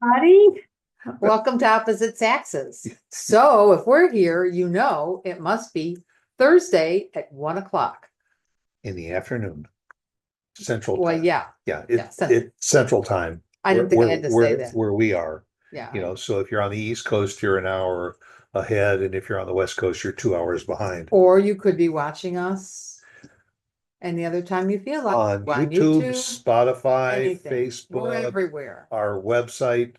Buddy, welcome to Opposite Saxes. So if we're here, it must be Thursday at 1 o'clock. In the afternoon, Central Well, Time. yeah, Yeah, yeah, it's Central Time. I didn't think I had to say that. Where we are. Yeah. So if you're on the East Coast, you're an hour ahead, and if you're on the West Coast, you're 2 hours behind. Or you could be watching us any other time you feel like. On On YouTube, YouTube, Spotify, anything. We're Facebook, everywhere. our website,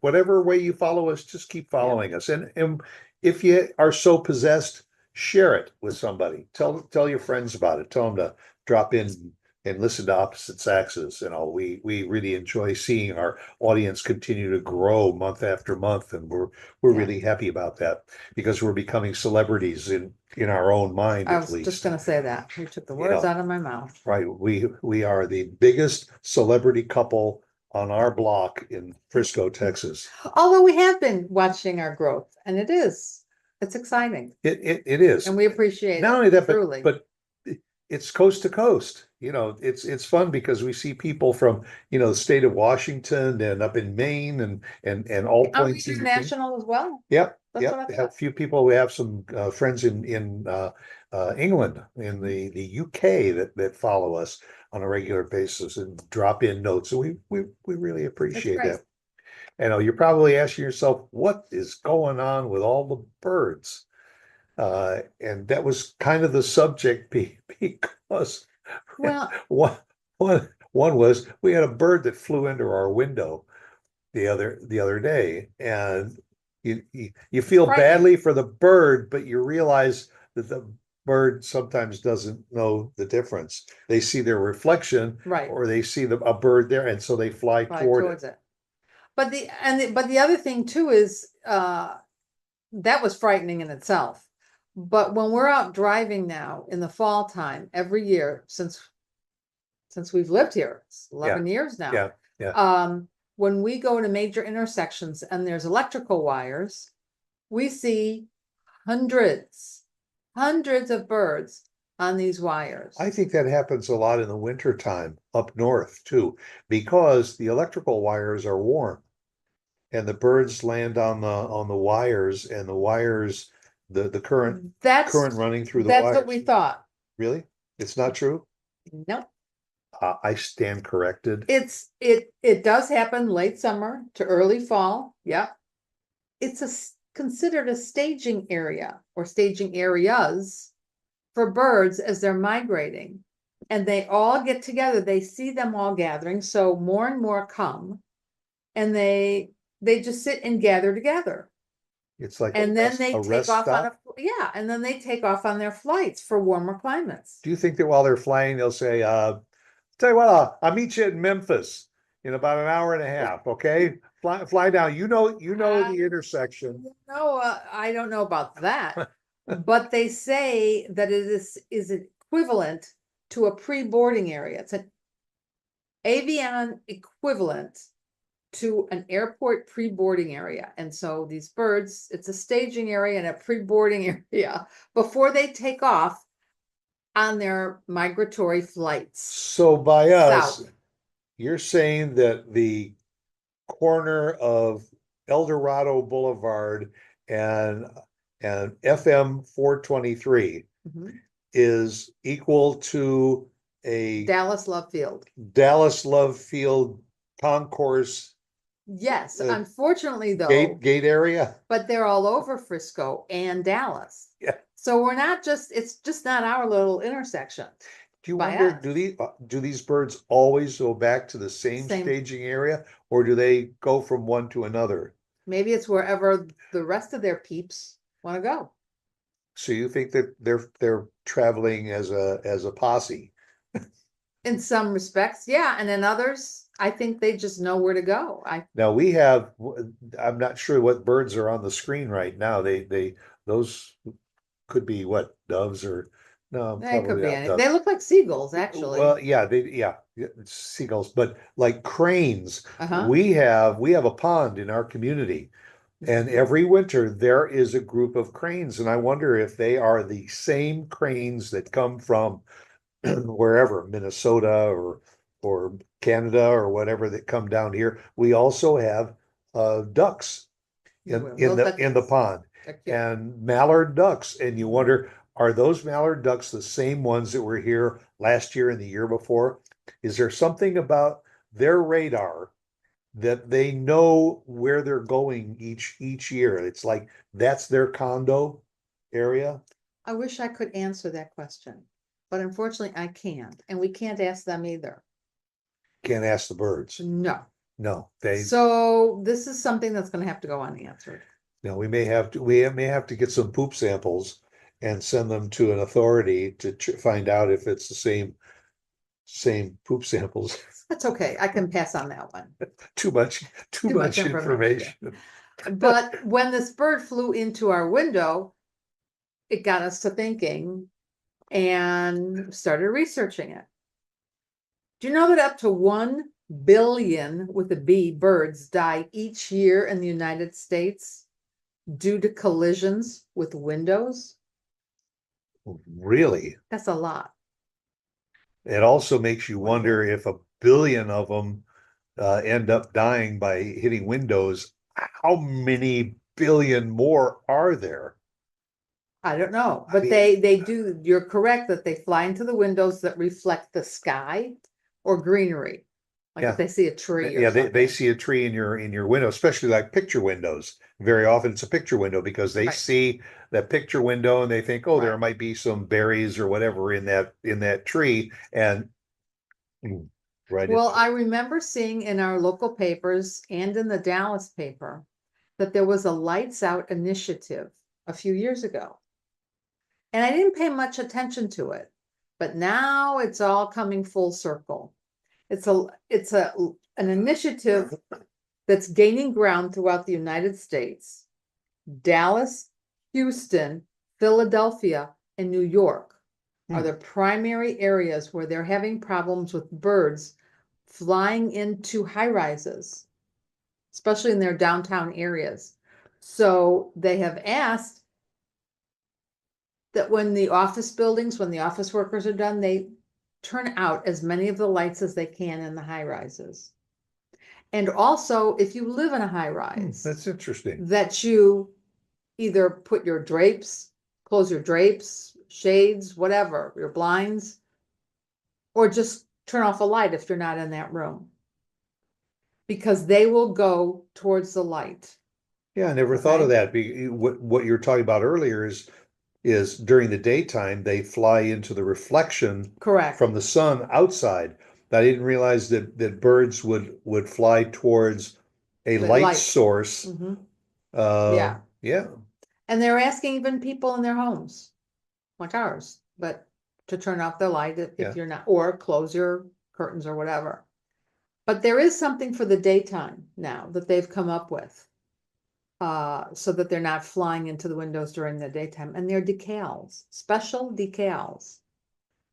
whatever way you follow us, just keep following us. And if you are so possessed, share it with somebody. Tell your friends about it. Tell them to drop in and listen to Opposite Saxes. We really enjoy seeing our audience continue to grow month after month, and we're Yeah. really happy about that because we're becoming celebrities in our own mind, I at was least. just gonna say that. You took the words out of my mouth. Right, we are the biggest celebrity couple on our block in Frisco, Texas. Although we have been watching our growth, and it's exciting, It is. and we appreciate Not it, only that, truly. but it's coast to coast. It's fun because we see people from, the state of Washington and up in Maine and all Are we points in between. international as well? Yep, That's what I yep. We have a thought. few people. We have some friends in England, in the UK that follow us on a regular basis and drop in notes. So we really That's appreciate great. that. I know you're probably asking yourself, what is going on with all the birds? And that was kind of the subject because Well, one, one was we had a bird that flew into our window the other day, and you feel frightening. badly for the bird, but you realize that the bird sometimes doesn't know the difference. They see their reflection, Right. or they see a bird there, and so they fly toward it. But the other thing too is that was frightening in itself. But when we're out driving now in the fall time every year since we've lived here, it's 11 years now. Yeah. When we go to major intersections and there's electrical wires, we see hundreds of birds on these wires. I think that happens a lot in the winter time up north too, because the electrical wires are warm and the birds land on the wires, and the wires, the current running through the That's wires. what we thought. Really? It's not true? No. I stand corrected. It does happen late summer to early fall. Yep. It's considered a staging area or staging areas for birds as they're migrating. And they all get together. They see them all gathering. So more and more come, and they just sit and gather together. It's like And then they a take rest off on stop. and then they take off on their flights for warmer climates. Do you think that while they're flying, they'll say, tell you what, I'll meet you in Memphis in about an hour and a half, okay? Fly down. The intersection. No, I don't know about that. But they say that it is equivalent to a pre-boarding area. It's an avian equivalent to an airport pre-boarding area. And so these birds, it's a staging area and a pre-boarding area before they take off on their migratory flights. So by us, south. you're saying that the corner of El Dorado Boulevard and FM 423 is equal to a Dallas Love Field concourse. Yes, unfortunately though. Gate area. But they're all over Frisco and Dallas. Yeah. So it's just not our little intersection. Do you wonder, do these birds always go back to the same staging area, or do they go from one to another? Maybe it's wherever the rest of their peeps want to go. So you think that they're traveling as a posse? In some respects, yeah, and in others, I think they just know where to go. Now I'm not sure what birds are on the screen right now. Those could be what, doves or no, They could probably be not any. doves. They look like seagulls, actually. Well, yeah, seagulls, but like cranes. Uh-huh. We have a pond in our community, and every winter there is a group of cranes, and I wonder if they are the same cranes that come from wherever, Minnesota or or Canada or whatever that come down here, we also have ducks in the pond, and mallard ducks, and you wonder, are those mallard ducks the same ones that were here last year and the year before? Is there something about their radar that they know where they're going each year? It's like that's their condo area. I wish I could answer that question, but unfortunately I can't, and we can't ask them either. Can't ask the birds. No. No, So this is something that's gonna have to go unanswered. we may have to get some poop samples and send them to an authority to find out if it's the same poop samples. That's okay, I can pass on that one. Too much information. But when this bird flew into our window, it got us to thinking and started researching it. Do you know that up to 1 billion with a B birds die each year in the United States due to collisions with windows? Really? That's a lot. It also makes you wonder if 1 billion of them end up dying by hitting windows. How many billion more are there? I don't know, but they do, you're correct that they fly into the windows that reflect the sky or greenery. Like if they see a tree or something. They see a tree in your window, especially like picture windows. Very often it's a picture window because they see that picture window and they think, oh, there might be some berries or whatever in that tree, and Well, I remember seeing in our local papers and in the Dallas paper that there was a lights out initiative a few years ago. And I didn't pay much attention to it, but now it's all coming full circle. It's an initiative that's gaining ground throughout the United States. Dallas, Houston, Philadelphia, and New York are the primary areas where they're having problems with birds flying into high rises, especially in their downtown areas. So they have asked that when the office workers are done, they turn out as many of the lights as they can in the high rises. And also, if you live in a high rise, that's interesting, that you either put your drapes, close your drapes, shades, whatever, your blinds, or just turn off a light if you're not in that room. Because they will go towards the light. Yeah, I never thought of that. What you were talking about earlier is during the daytime, they fly into the reflection from the sun outside. I didn't realize that birds would fly towards a light source. Yeah. Yeah. And they're asking even people in their homes, like ours, but to turn off the light if you're not, or close your curtains or whatever. But there is something for the daytime now that they've come up with. So that they're not flying into the windows during the daytime. And they're decals, special decals.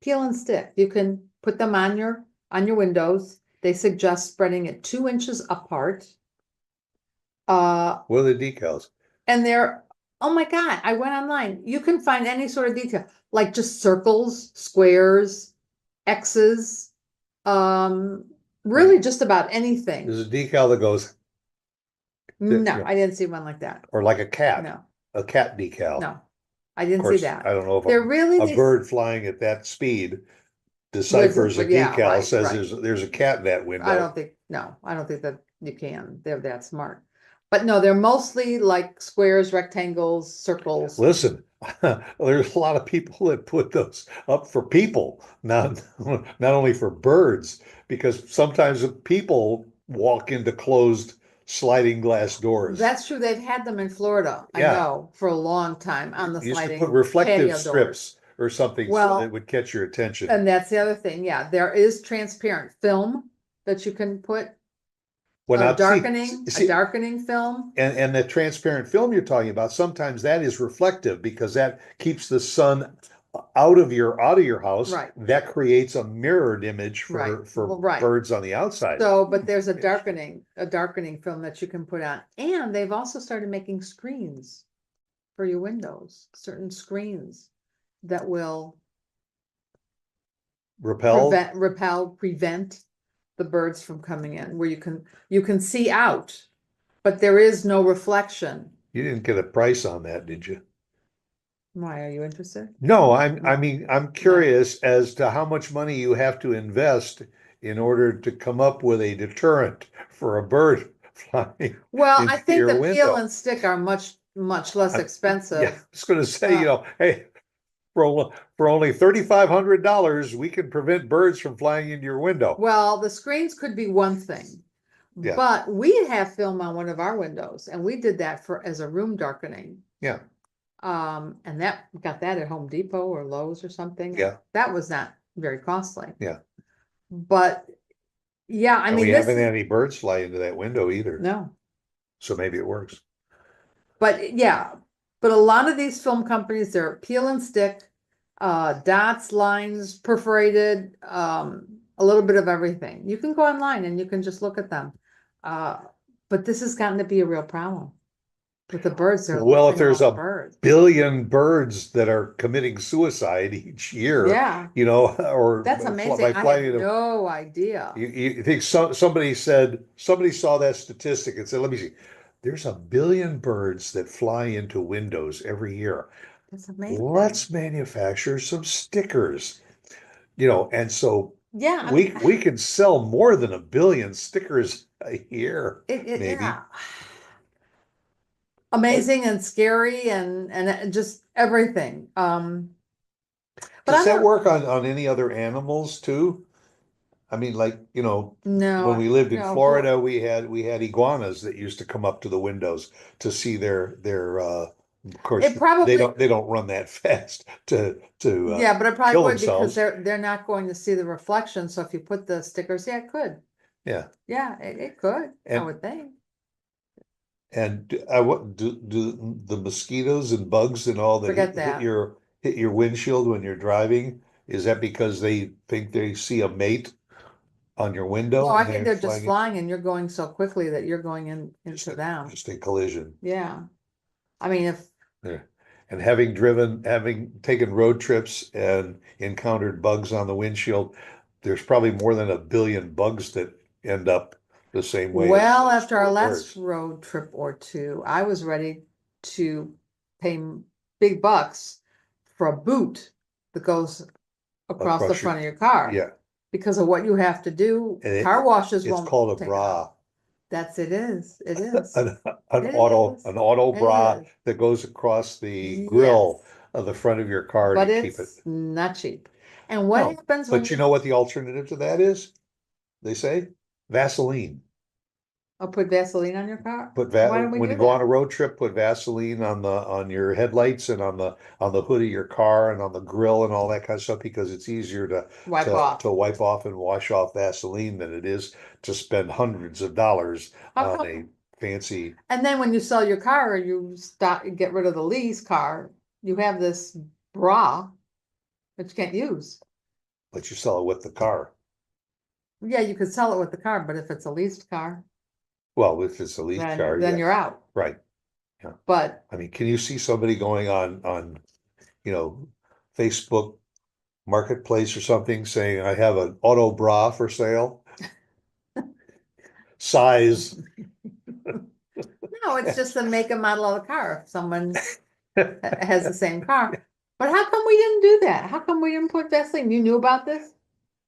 Peel and stick. You can put them on your windows. They suggest spreading it 2 inches apart. What are the decals? And they're, oh my God, I went online. You can find any sort of detail, like just circles, squares, X's, really just about anything. There's a decal that goes. No, I didn't see one like that. Or like a cat. No. A cat decal. No, I didn't see that. I don't know if they're really a bird flying at that speed deciphers a decal, says there's a cat in that window. I don't think that you can. They're that smart. But no, they're mostly like squares, rectangles, circles. Listen, there's a lot of people that put those up for people, not only for birds, because sometimes people walk into closed sliding glass doors. That's true. They've had them in Florida. I know, for a long time on the sliding. Used to put reflective strips doors or something so that would catch your attention. And that's the other thing. Yeah, there is transparent film that you can put. A darkening film. And the transparent film you're talking about, sometimes that is reflective because that keeps the sun out of your house. Right. That creates a mirrored image for birds on the outside. So, but there's a darkening film that you can put on. And they've also started making screens for your windows, certain screens that will prevent the birds from coming in, where you can see out, but there is no reflection. You didn't get a price on that, did you? Why, are you interested? No, I No. mean, I'm curious as to how much money you have to invest in order to come up with a deterrent for a bird flying Well, I into think your the peel window. and stick are much, much less Yeah, I expensive. was gonna say, Uh, hey, for only $3,500, we can prevent birds from flying into your window. Well, the screens could be one thing, Yeah, but we have film on one of our windows, and we did that as a room darkening. yeah, And that got that at Home Depot or Lowe's or something. yeah, That was not very costly. yeah. But yeah, I And mean, we this haven't is, had any birds fly into that window either, no, so maybe it works. but yeah, but a lot of these film companies, they're peel and stick, dots, lines, perforated, a little bit of everything. You can go online and you can just look at them. But this has gotten to be a real problem with the birds. They're Well, if losing there's all the a birds. billion birds that are committing suicide each year, Yeah, or that's amazing. by I had flying into, no idea. you think somebody saw that statistic and said, let me see, there's a billion birds that fly into windows every year. That's amazing. Let's manufacture some stickers, and so Yeah, I we mean, we can sell more than a billion stickers a year, maybe. yeah. Amazing and scary and just everything. But Does I that don't, work on any other animals too? I mean, like, when no, we lived in no, Florida, we had iguanas that used to come up to the windows to see their of course it probably, they don't run that fast to yeah, but it probably kill would because themselves. they're not going to see the reflection. So if you put the stickers, yeah, it could. Yeah. Yeah, it could, I And would think. what do the mosquitoes and bugs and all that Forget hit that. your windshield when you're driving? Is that because they think they see a mate on your No, window I and think they're they're just flying it? flying and you're going so quickly that you're going Just into a, them. just a collision. Yeah. I mean, if, Yeah. And having taken road trips and encountered bugs on the windshield, there's probably more than a billion bugs that end up the same way as well, those after our poor last birds road trip or two, I was ready to pay big bucks for a boot that goes across the across your, front of your car yeah. because of what you have to do. And Car washes it's won't called a take it off. bra, It is. It is. an, an It auto, is. an auto It bra is. that goes across the grill Yes. of the front of your car to But keep it. it's not cheap. And what No, happens when but you you know what the alternative to that is? They say Vaseline. put Vaseline on your car? Put Why do we when do you go on that? a road trip, put Vaseline on your headlights and on the hood of your car and on the grill and all that kind of stuff because it's easier to Wipe to off. to wipe off and wash off Vaseline than it is to spend hundreds of dollars How on come? a fancy. And then when you sell your car or you stop, get rid of the lease car, you have this bra that you can't use. But you sell it with the car. Yeah, you could sell it with the car, but if it's a leased car, Well, if it's a leased car, then yeah, you're out. right. Yeah. But I mean, can you see somebody going on you know Facebook Marketplace or something saying, I have an auto bra for sale, size. no, it's just the make and model of the car. If someone has the same car. But how come we didn't do that? How come we didn't put Vaseline? You knew about this?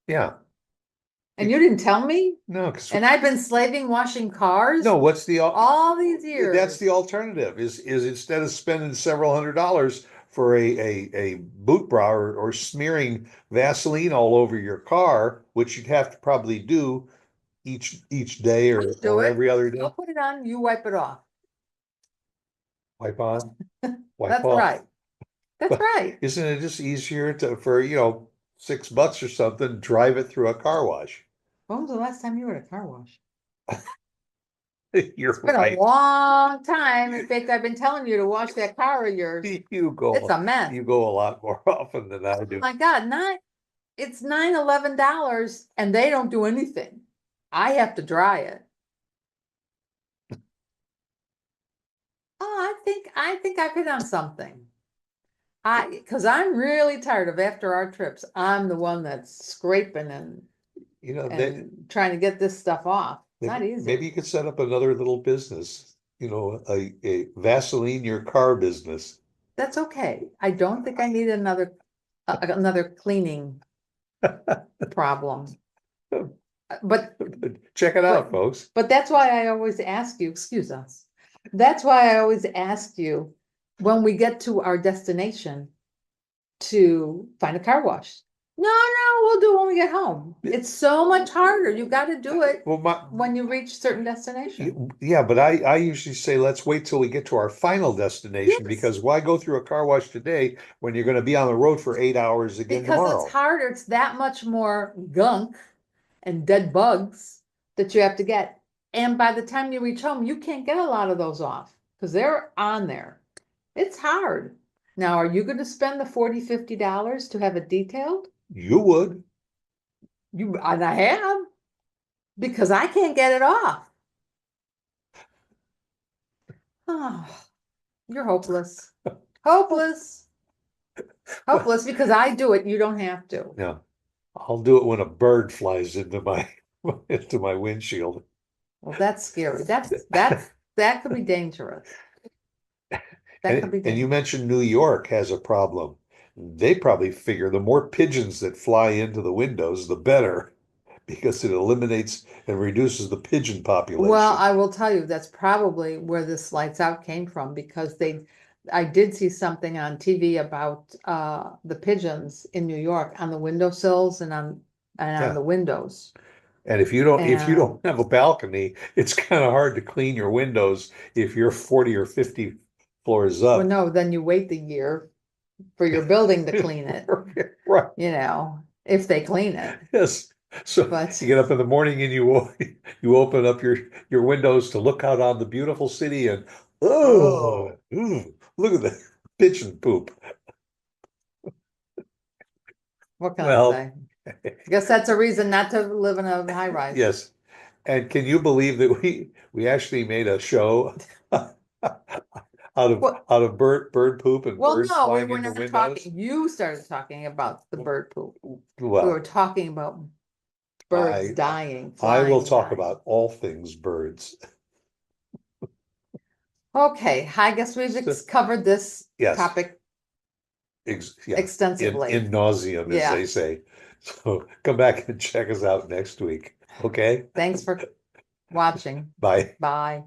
Yeah. And you didn't tell me? No, because And I've been slaving washing cars no, what's all these that's years. the alternative is instead of spending several $100s for a boot bra or smearing Vaseline all over your car, which you'd have to probably do each day I'll do or it. every other day. I'll put it on, you wipe it off. Wipe on, wipe That's off. right. That's right. Isn't it just easier for $6 or something, drive it through a car wash? When was the last time you were at a car wash? You're It's been a right. long time. In fact, I've been telling you to wash that car of yours. It's a mess. You go a lot more often than I Oh do. my God, it's $11 and they don't do anything. I have to dry it. Oh, I think I've hit on something. Because I'm really tired of after our trips, I'm the one that's scraping and You know, and trying to get this stuff off. It's not maybe easy. you could set up another little business, a Vaseline your car business. That's okay. I don't think I need another cleaning problem. But Check it out, But- folks. But that's why I always ask you, excuse us. That's why I always ask you, when we get to our destination, to find a car wash. No, we'll do it when we get home. It's so much harder. You gotta do it Well, when you reach certain destination. yeah, but I usually say, let's wait till we get to our final destination, Yes. because why go through a car wash today when you're gonna be on the road for 8 hours again Because tomorrow? it's harder, it's that much more gunk and dead bugs that you have to get. And by the time you reach home, you can't get a lot of those off because they're on there. It's hard. Now, are you gonna spend the $40, $50 to have it detailed? You would. And I have, because I can't get it off. Oh, you're hopeless. Hopeless. Hopeless because I do it, you don't have to. Yeah, I'll do it when a bird flies into my into my windshield. Well, that's scary. That could be dangerous. That could be And you dangerous. mentioned New York has a problem. They probably figure the more pigeons that fly into the windows, the better, because it eliminates and reduces the pigeon population. Well, I will tell you, that's probably where this lights out came from, because I did see something on TV about the pigeons in New York on the windowsills and on Yeah. the windows. And if you don't And- have a balcony, it's kind of hard to clean your windows if you're 40 or 50 floors Well, up. no, then you wait the year for your building to clean it, Right. if they clean it. Yes. So But- you get up in the morning and you open up your windows to look out on the beautiful city, and look at the pigeon poop. What can I Well, say? I guess that's a reason not to live in a high rise. yes. And can you believe that we actually made a show Well- out of bird poop and Well, birds no, we flying were into not windows? talking, you started talking about the bird poop. We Well, were talking about birds dying, I will flying, talk dying. about all things birds. Okay, I guess we've covered this Yes. topic Yeah, extensively. in nauseam, as Yeah. they say. So come back and check us out next week. Okay? Thanks for watching. Bye. Bye.